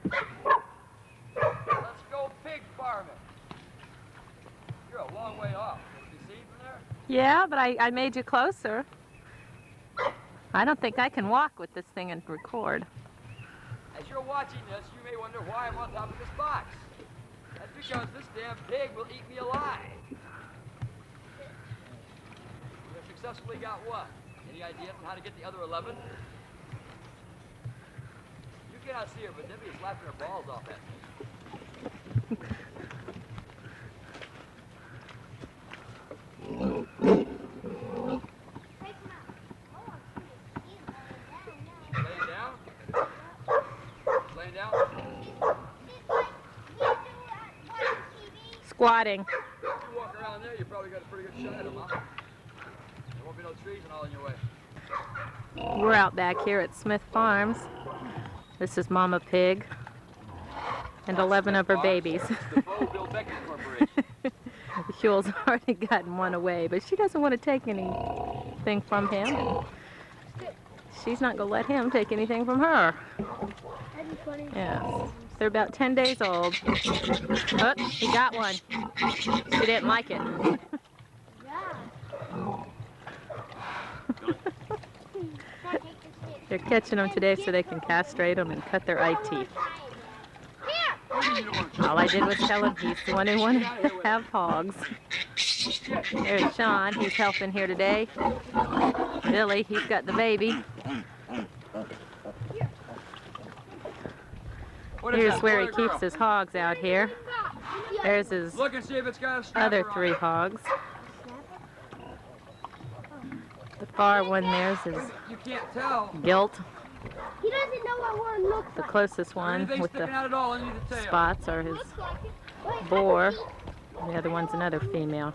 Let's go pig farming. You're a long way off. Can you see from there? Yeah, but I made you closer. I don't think I can walk with this thing and record. As you're watching this, you may wonder why I'm on top of this box. That's because this damn pig will eat me alive. We have successfully got what? Any ideas on how to get the other 11? You cannot see her, but Debbie is laughing her balls off at me. Laying down? Laying down? Squatting. If you walk around there, you probably got a pretty good shot at them, huh? There won't be no trees and all in your way. We're out back here at Smith Farms. This is Mama Pig and 11 of her babies. Huel's already gotten one away, but she doesn't want to take anything from him. She's not going to let him take anything from her. Yes. They're about 10 days old. Oh, he got one. She didn't like it. They're catching them today so they can castrate them and cut their eye teeth. All I did was tell him he's the one who wanted to have hogs. There's Sean, he's helping here today. Billy, he's got the baby. Here's where he keeps his hogs out here. There's his other 3 hogs. The far one there's his gilt. He doesn't know what one looks like. The closest one with the spots are his boar. The other one's another female.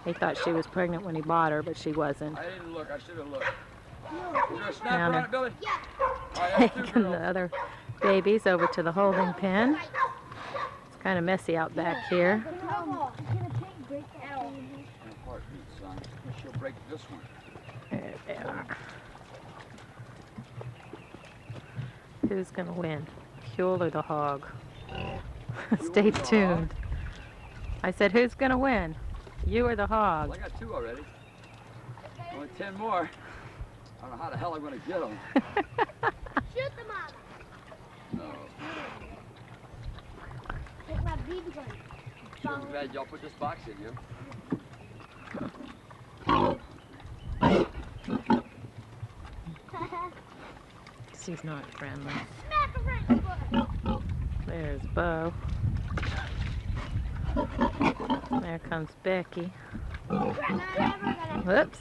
He thought she was pregnant when he bought her, but she wasn't. I didn't look. I should have looked. Is there a Now snapper on it, Billy? taking the other babies over to the holding pen. It's kind of messy out back here. She'll break this one. There they are. Who's going to win, Huel or the hog? Stay tuned. I said, who's going to win, you or the hog? Well, I got 2 already. Only 10 more. I don't know how the hell I'm going to get them. Shoot them out. No. Take my BB gun. I'm glad y'all put this box in here. She's not friendly. Smack a wrench foot. There's Bo. There comes Becky. Whoops.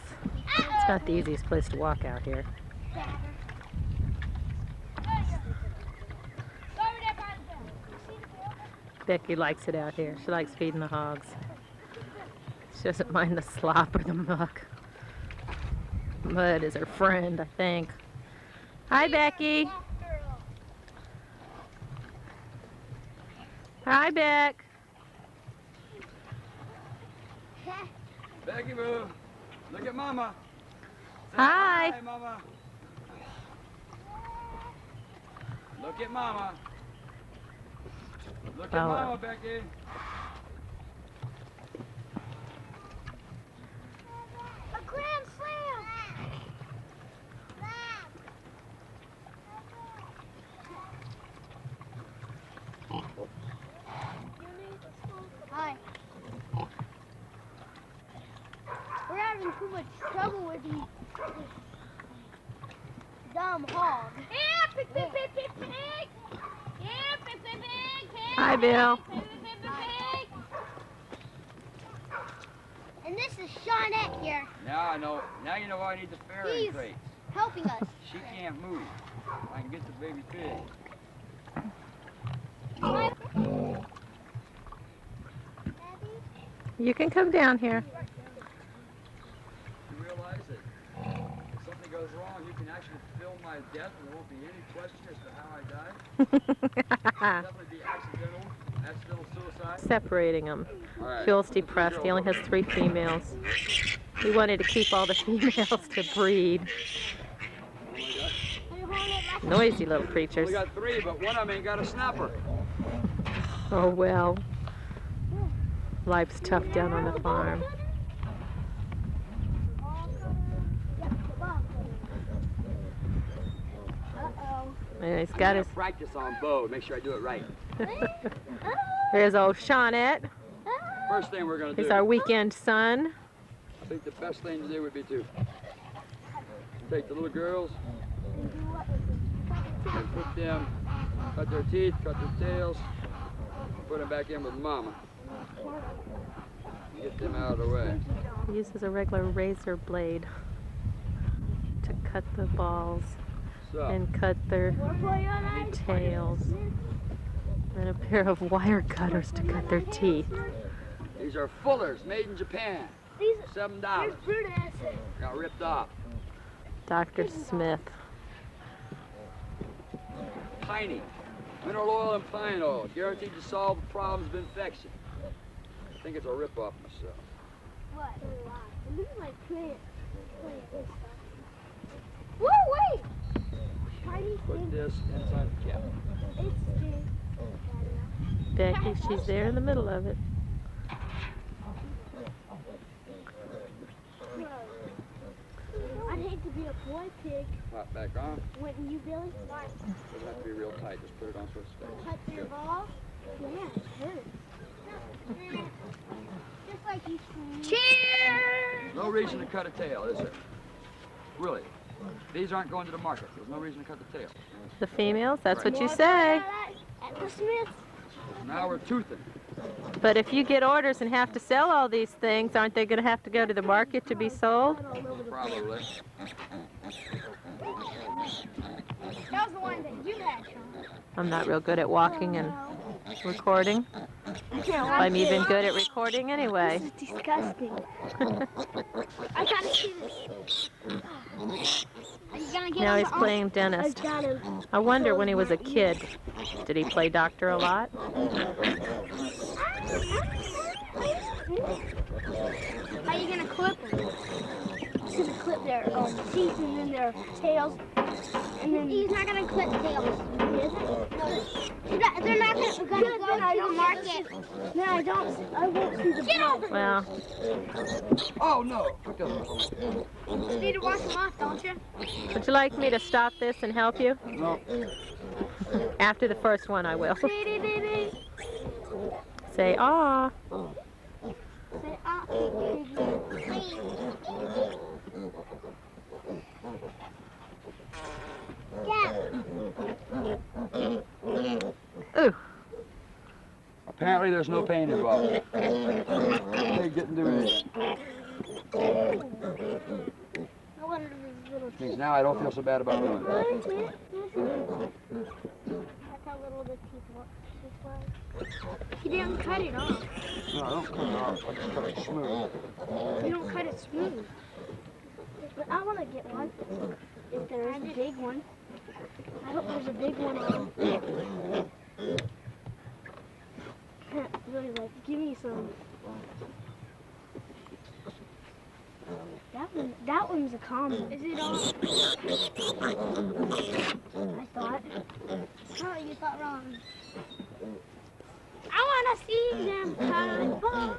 It's not the easiest place to walk out here. Becky likes it out here. She likes feeding the hogs. She doesn't mind the slop or the muck. Mud is her friend, I think. Hi, Becky. Hi, Beck. Becky Boo, look at Mama. Say Hi. Hi, Mama. Look at Mama. Look at Mama, Becky. A grand slam. Hi. We're having too much trouble with these dumb hogs. Yeah, pig, pig, pig, pig, pig. Yeah, pig, pig, pig, pig. Hi, Bill. Pig, pig, pig, pig, pig. And this is Shawnette here. Now I know. Now you know why I need the ferrying He's crate. helping us. She can't move. I can get the baby pig. You can come down here. You realize that if something goes wrong, you can actually film my death and there won't be any question as to how I died? It'll definitely be accidental suicide. Separating them. Right. Huel's depressed. He only has 3 females. He wanted to keep all the females to breed. Noisy little creatures. We got 3, but one of them ain't got a snapper. Oh well. Life's tough down on the farm. And he's got his. Practice on bow. Make sure I do it right. There's old Shawnette. First thing we're gonna do. He's our weekend son. I think the best thing to do would be to take the little girls and put them, cut their teeth, cut their tails, put them back in with mama. Get them out of the way. He uses a regular razor blade to cut the balls So, and cut their tails. And a pair of wire cutters to cut their teeth. these are fullers made in Japan. $7. Got ripped off. Dr. Smith. Piney. Mineral oil and pine oil. Guaranteed to solve problems of infection. I think it's a rip-off myself. What? This is like plant. Whoa, wait! Put this inside the cap. Becky, she's there in the middle of it. I'd hate to be a boy pig. Pop back on. Wouldn't you, Billy? Doesn't have to be real tight. Just put it on so it's straight. Cut your ball? Yeah, it hurts. Just like you scream. Cheers! No reason to cut a tail, is there? Really. These aren't going to the market. There's no reason to cut the tail. The females, that's what you say. At the Smiths. Now we're toothing. But if you get orders and have to sell all these things, aren't they going to have to go to the market to be sold? Probably. That was the one that you had, Sean. I'm not real good at walking and recording. I'm even good at recording anyway. This is disgusting. I gotta see this. Are you gonna get Now on he's the playing I dentist. got him. I wonder when he was a kid, did he play doctor a lot? How are you gonna clip them? He's gonna clip their teeth and then their tails. And then he's not gonna clip tails. They're not gonna go to the market. No, I won't see the blood. Well, Oh, no. You need to wash them off, don't you? would you like me to stop this and help you? No. After the first one, I will. Say, ah. Say, Ooh. Apparently there's no pain involved. They didn't do anything. Means now I don't feel so bad about doing it. That's how little the teeth was. He didn't cut it off. No, I don't cut it off. I just cut it smooth. You don't cut it smooth. But I want to get one. If there's a big one. I hope there's a big one on. Really like, give me some. That one's a common. Is it all? I thought. Oh, you thought wrong. I want to see them cut balls.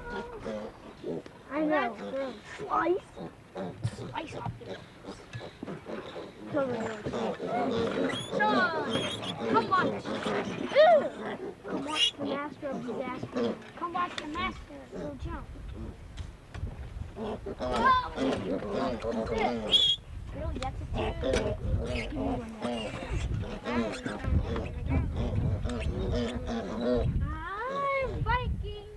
I know. Slice. Slice off the come watch. Come watch the master of disaster. Come watch the master go jump. Oh. Really, that's a I'm biking.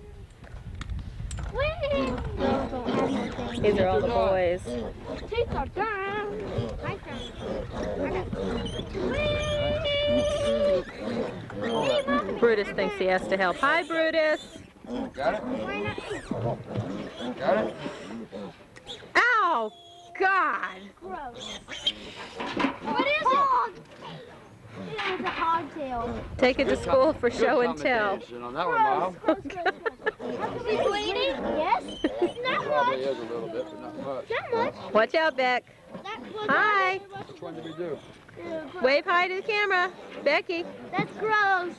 Whee! These are all the boys. Take our turn. My turn. Brutus thinks he has to help. Hi, Brutus. Got it? Got it? Ow! God! Gross. What is it? It's a hogtail. Take it to school for show and tell. On that one, Mom. Is he bleeding? Yes. Not Probably much. is a little bit, but not much. Not much. Watch out, Beck. That Hi. Which one did we do? Wave hi to the camera. Becky. That's gross.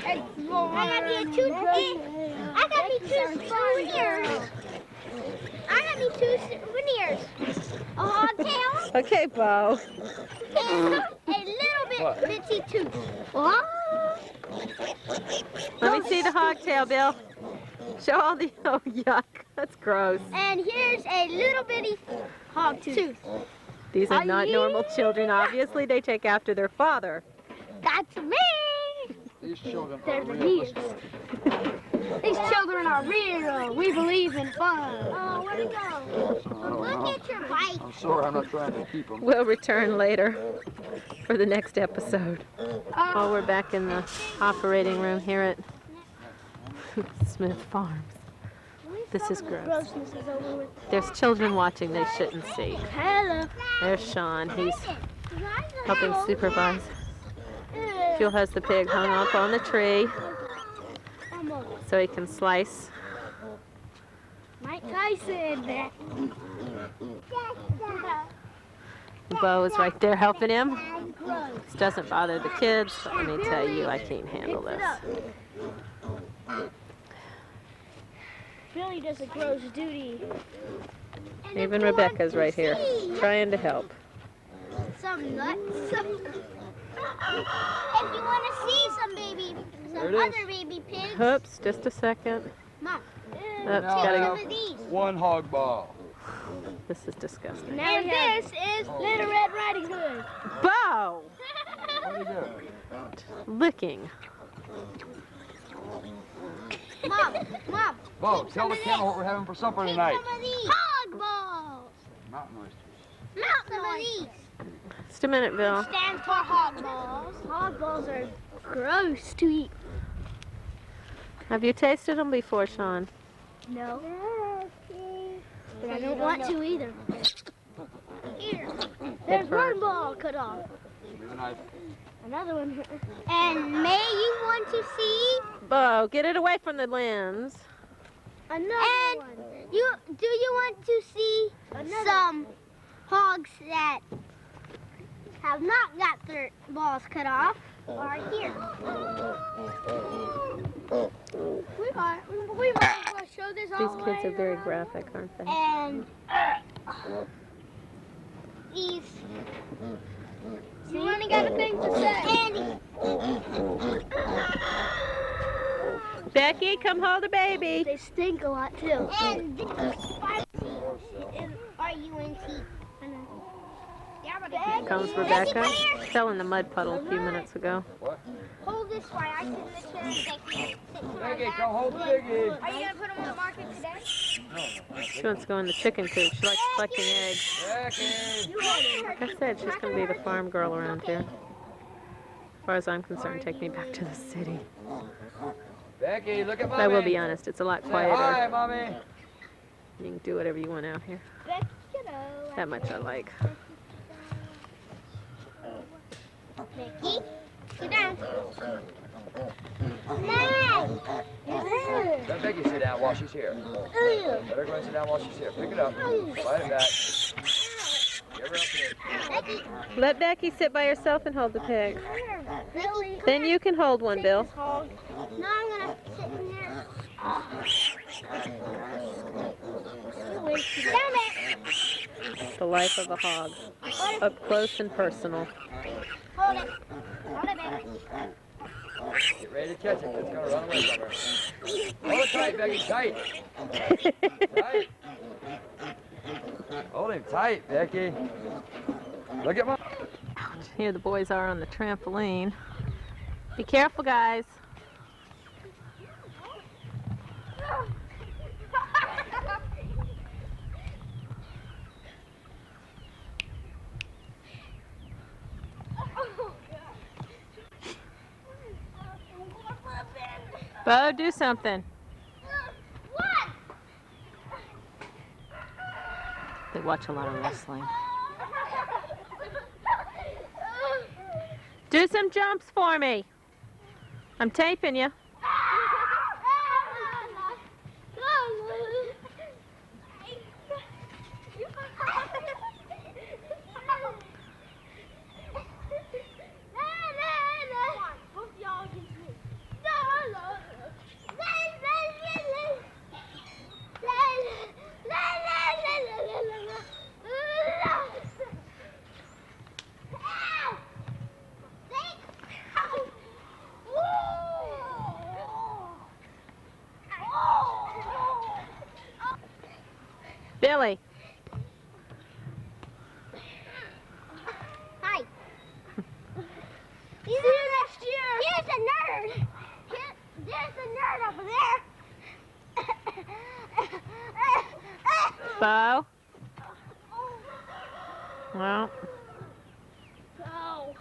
I got me two souvenirs. I got me two souvenirs. A hogtail Okay, Bo. and a little bit What? bitty tooth. What? Let me see the hogtail, Bill. Show all the, oh yuck, that's gross. And here's a little bitty hog tooth. These are not normal children. Obviously, they take after their father. That's me. These children They're are the real. neatest. These children are real. We believe in fun. Oh, where'd it go? Look at your bike. I'm sorry, I'm not trying to keep them. We'll return later for the next episode. Oh, we're back in the operating room here at Smith Farms. This is gross. Grossness is over with. There's children watching they shouldn't see. Hello. There's Sean. He's helping supervise. Fuel has the pig hung up on the tree so he can slice. Mike Tyson. Bo is right there helping him. This doesn't bother the kids, but let me tell you, I can't handle this. Billy does a gross duty. Even Rebecca's right here, trying to help. Some nuts. If you want to see There it is. other baby pigs, Oops, just a second. Mom. Oops, Now gotta I go. have one hog ball. This is disgusting. And this is Little Red Riding Hood. Bo! What do you do? Licking. Mom. Bo, tell the camera what we're having for supper Take tonight. some of these. Hog balls. Mountain oysters. Some of these. Just a minute, Bill. Stands for hog balls. Hog balls are gross to eat. Have you tasted them before, Sean? No. But I don't want to either. Here. There's one ball cut off. Give me the knife. Another one. And may you want to see Bo, get it away from the lens. another one. Do you want to see some hogs that have not got their balls cut off? Are here. We might as well show this all These kids are very graphic, aren't they? And these. You only got a thing to say. Becky, come hold the baby. They stink a lot too. And this is R-U-N-T. Comes Rebecca. Fell in the mud puddle a few minutes ago. Hold this while I sit in the chair and Becky sits on Becky, that. come hold the piggy. Are you gonna put them on the market today? She wants to go in the chicken coop. She likes collecting eggs. Becky. Like I said, she's going to be the farm girl around here. As far as I'm concerned, take me back to the city. Becky, look at But mommy. I will be honest, it's a lot Say hi, quieter. mommy. You can do whatever you want out here. Becky, That much I like. Becky, sit down. Nice. Let Becky sit down while she's here. Let her go and sit down while she's here. Pick it up. Slide it back. Give her up here. Let Becky sit by herself and hold the pig. Becky, Then you can hold one, Bill. now I'm gonna sit in here. Down there. The life of a hog. Up close and personal. Hold it. Hold it, baby. Get ready to catch it. It's going to run away from her. Hold it tight, Becky. Tight. Tight. Hold him tight, Becky. Look at mom. Here the boys are on the trampoline. Be careful, guys. Bo, do something. What? They watch a lot of wrestling. Do some jumps for me. I'm taping you. Kelly. Hi. See you next year. Here's a nerd. There's a nerd over there. Bo? Well. Go.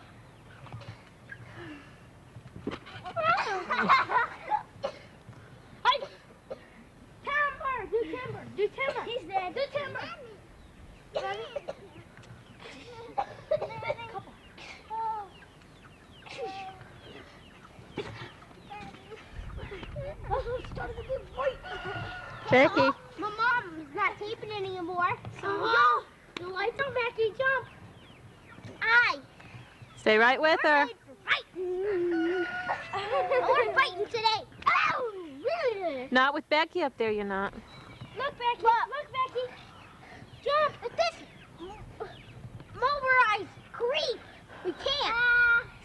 Hey. Timber. Do timber. Do timber. He's dead. Do timber. Ready? Becky. My mom's not taping anymore. So the lights on, Becky. Jump. Stay right with her. Fighting. We're fighting today. Oh, really? Not with Becky up there, you're not. Look, Becky. Look, Becky. Jump. If this motorized creep, we can't.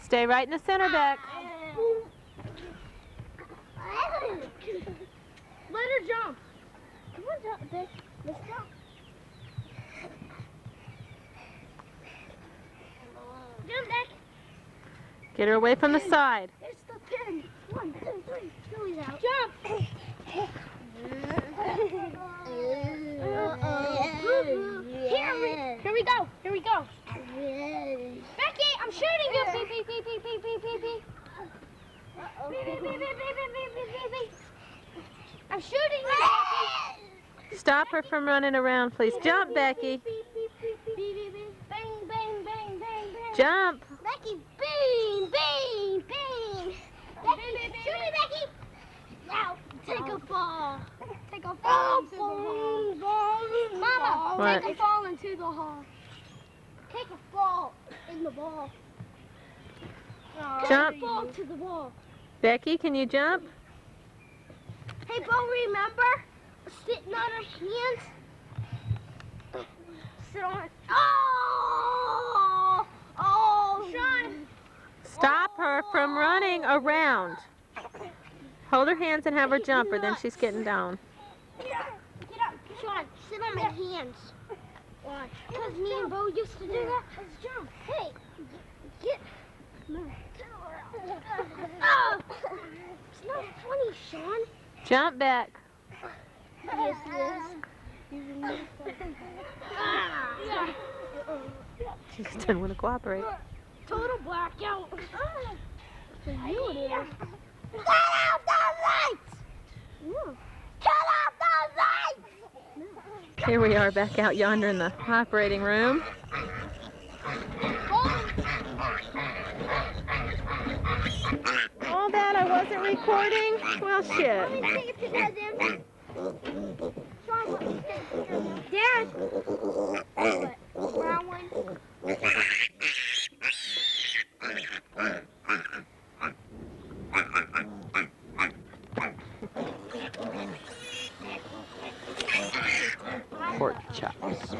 Stay right in the center, Beck. Let her jump. Come on, jump, Beck. Let's jump. Jump, Beck. Get her away from the side. There's the pin. 1, 2, 3. Joey's out. Jump. Here we go. Here we go. Becky, I'm shooting you. Beep, beep, beep, beep, beep, beep, beep, beep. Beep, beep, beep, beep, beep, beep, beep, beep, beep. I'm shooting you. Stop her from running around, please. Jump, Becky. Bang, bang, bang, bang, bang. Jump. Becky, bang, bang, bang. Becky, shoot me, Becky. Now, take a ball. Take a ball into the hall. Mama, What? take a ball into the hall. Take a ball in the ball. Jump. Take a ball to the wall. Becky, can you jump? Hey, Bo, remember? Sitting on our hands. Sit on it. Oh! Oh! Sean! Stop her from running around. Hold her hands and have her jump, or then she's getting down. Get up. Sean, sit on my hands. Watch. Because me and Bo used to do that. Let's jump. Hey, get. No. Oh! It's not funny, Sean. Jump back. Yes, it is. She just didn't want to cooperate. Total blackout. For you it is. Cut off those lights! No. Cut off those lights! Here we are back out yonder in the operating room. All that I wasn't recording? Well, shit. Let me take a picture of them. Sean, let me take a picture of them. Dad! What? Brown one? Pork chops.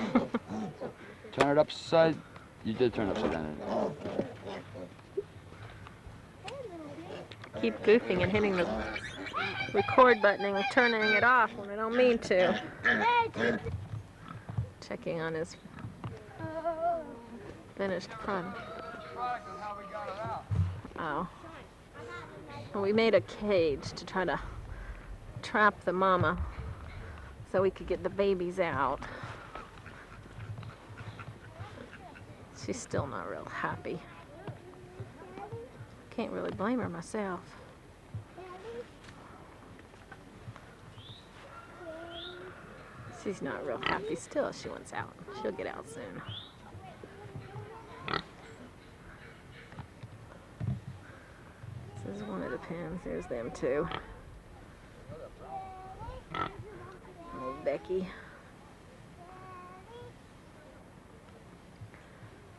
Turn it upside. You did turn it upside down. Keep goofing and hitting the record button and turning it off when I don't mean to. Checking on his finished product. Oh. Well, we made a cage to try to trap the mama so we could get the babies out. She's still not real happy. Can't really blame her myself. She's not real happy still. She wants out. She'll get out soon. This is one of the pins. There's them too. Oh, Becky.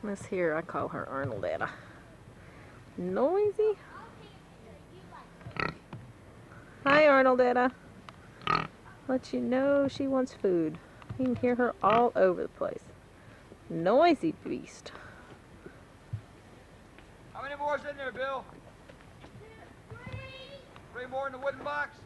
This here, I call her Arnoldetta. Noisy. Hi, Arnoldetta. Let you know she wants food. You can hear her all over the place. Noisy beast. How many more's in there, Bill? 3 more in the wooden box?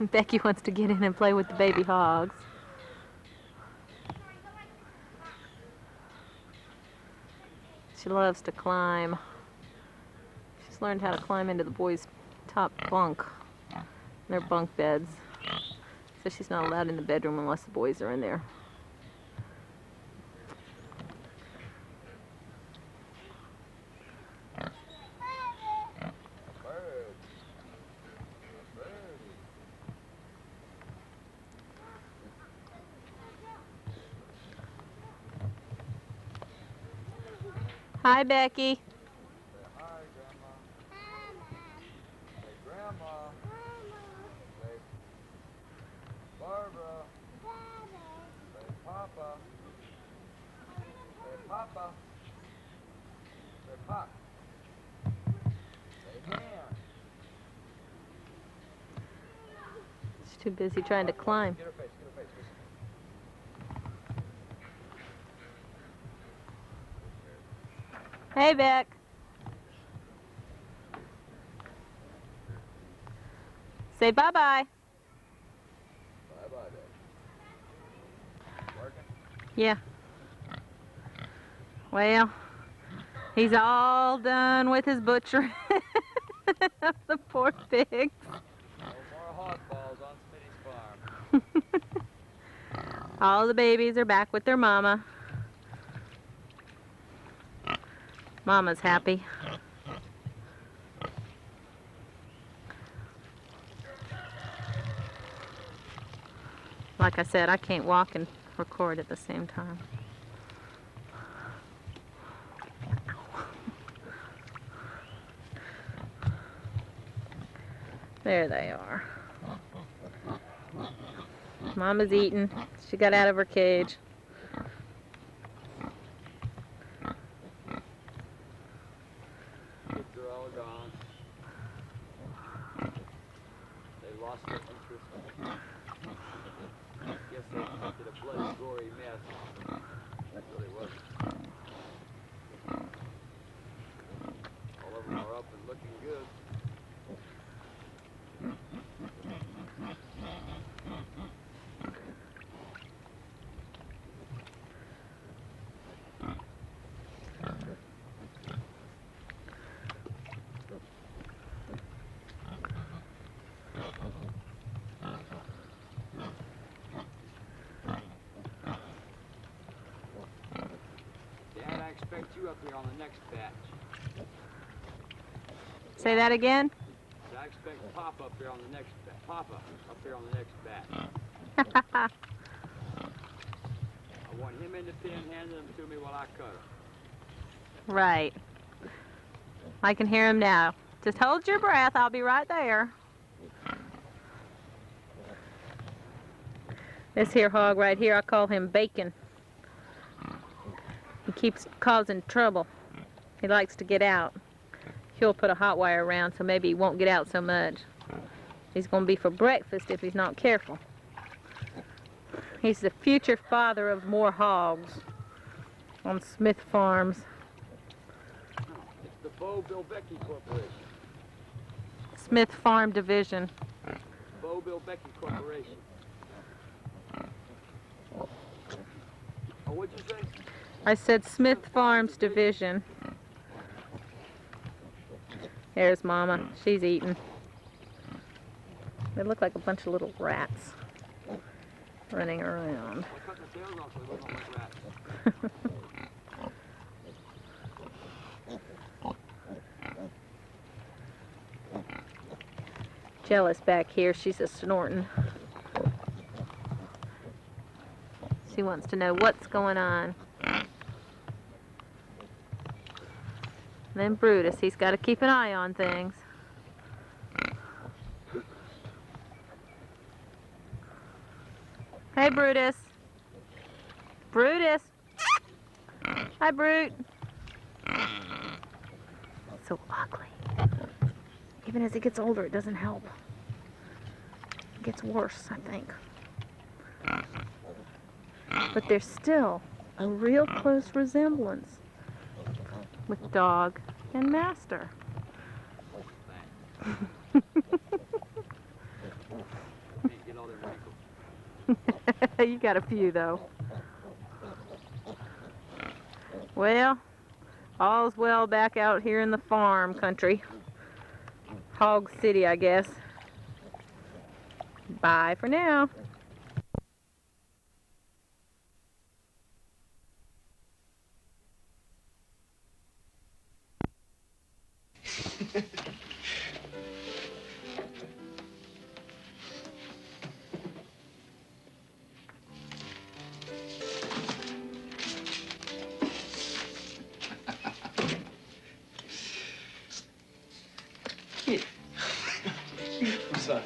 Becky wants to get in and play with the baby hogs. She loves to climb. She's learned how to climb into the boys' top bunk, their bunk beds. So she's not allowed in the bedroom unless the boys are in there. Hi, Becky. Say hi, Grandma. Say Grandma. Say Barbara. Say Papa. Say Papa. Say Pop. Say Nan. She's too busy trying to climb. Get her face, get her face. Hey, Beck. Say bye-bye. Bye-bye, Dad. Working? Yeah. Well, he's all done with his butchering. The poor pigs. No more hog balls on Smitty's farm. All the babies are back with their mama. Mama's happy. Like I said, I can't walk and record at the same time. There they are. Mama's eating. She got out of her cage. Kids are all gone. They lost their interest. Guess they expected a bloody, gory mess. That really wasn't. All of them are up and looking good. Dad, I expect you up here on the next batch. Say that again? I expect Papa up here on the next batch. Papa up here on the next batch. I want him in the pen, handing them to me while I cut them. Right. I can hear him now. Just hold your breath. I'll be right there. This here hog right here, I call him Bacon. He keeps causing trouble. He likes to get out. He'll put a hot wire around so maybe he won't get out so much. He's going to be for breakfast if he's not careful. He's the future father of more hogs on Smith Farms. It's the Bo Bill Becky Corporation. Smith Farm Division. Bo Bill Becky Corporation. Oh, what'd you say? I said Smith Farms Division. There's Mama. She's eating. They look like a bunch of little rats running around. I cut the tails off so they look like rats. Jealous back here. She's a snorting. She wants to know what's going on. And then Brutus, he's got to keep an eye on things. Hey, Brutus. Brutus. Hi, Brute. So ugly. Even as he gets older, it doesn't help. It gets worse, I think. But there's still a real close resemblance with dog and master. all them wrinkles. You got a few, though. Well, all's well back out here in the farm country. Hog City, I guess. Bye for now. What's that?